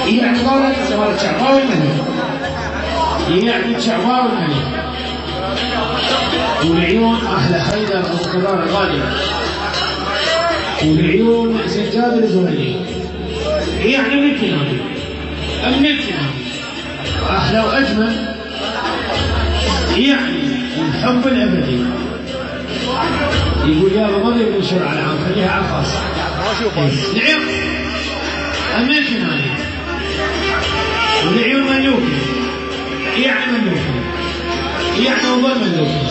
يعني قولة الشعباوي الملك، يعني الشعباوي الملك، والعيون أهل حيدر أبو كرار الغالي، والعيون سيد جابر الزهري، يعني من الكناني، أحلى وأجمل، يعني الحب الأبدي. يقول يا بابا ينشر على العام، خليها على الخاص. نعم أمريكان هذه، والعيون ملوكي، يعني وظل ملوكي.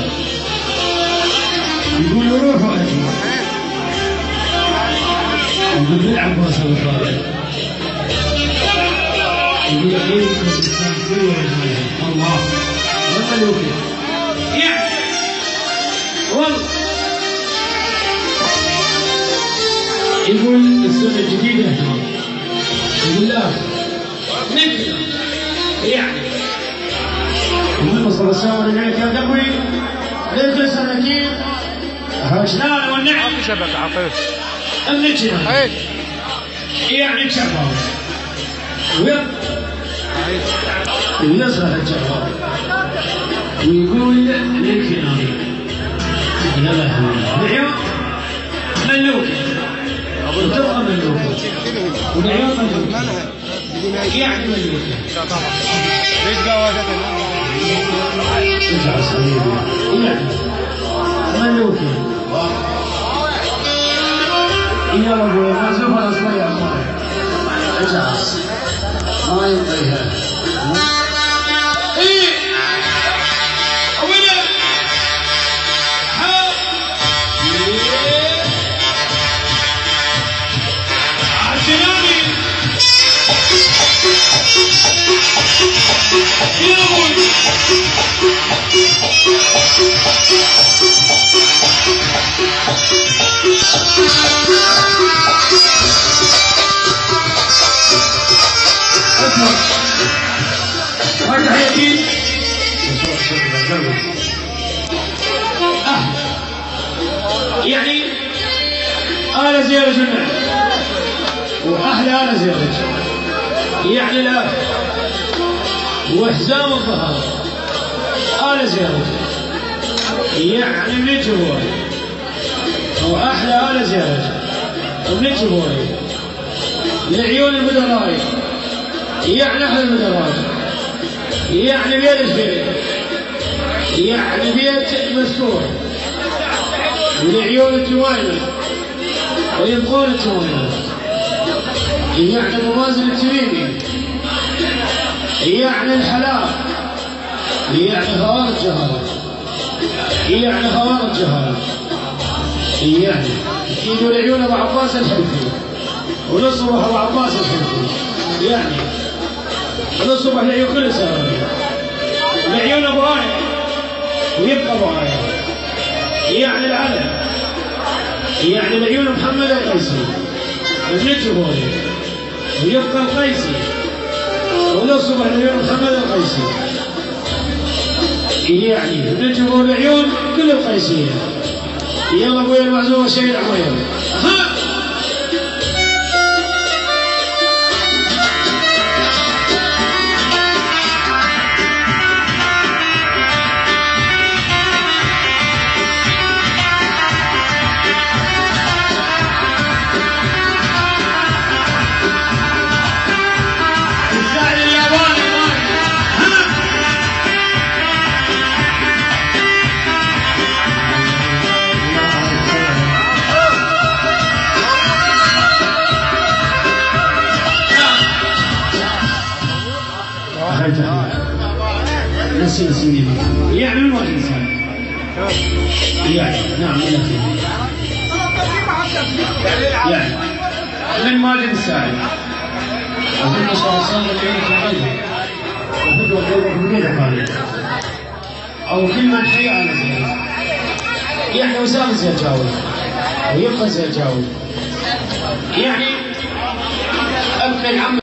يقول روحوا أجي، يقول بالعباس أبو طالب، يقول أخيركم الإسلام كله وجهه الله وملوكي، يعني والله. يقول السنة الجديدة هنا، يقول لا مثل يعني محمد صلى الله عليه وسلم كان قبل ليس سنتين هاجنان والنعم شبكة عطيف النجنة يعني شباب ويصرح الجواب ويقول للكناني لا نعم ملوكي وتبقى ملوكي والعيون ملوكي يعني ملوكي ليش جوازتنا؟ يعني ملوكي يا ابوي ما زوف الاصلي يا اخوي اجعص ما ينطيها يعني آل زيارة جنة وأهل آل زيارة يعني الآن وحزام الظهر آل زيارة يعني النجوى وأحلى آل زيارة النجوى العيون المدراي يعني أحلى المدراي يعني بيد الفيل يعني بيد مستور والعيون التوينة ويبقون التوينة يعني موازن التميمي يعني الحلال يعني خوار الجهالة يعني خوار الجهالة يعني يجوا العيون ابو عباس الحنفي ونصبح ابو عباس الحنفي يعني ونصبح العيون كل سنة العيون ابو آية ويبقى ابو آية يعني العلم يعني العيون محمد القيسي النجبوري ويبقى القيسي ونصبح العيون محمد القيسي يعني النجبوري العيون كل القيسية يلا ابويا المعزومة شيء عمير يعني من وجه الإنسان يعني نعم يعني من ماجد السائل وفي صلى الله عليه وسلم وفي قلبه من غير أو كل من حي على زيد يعني وسام سيتجاوز ويبقى سيتجاوز يعني أبقى العم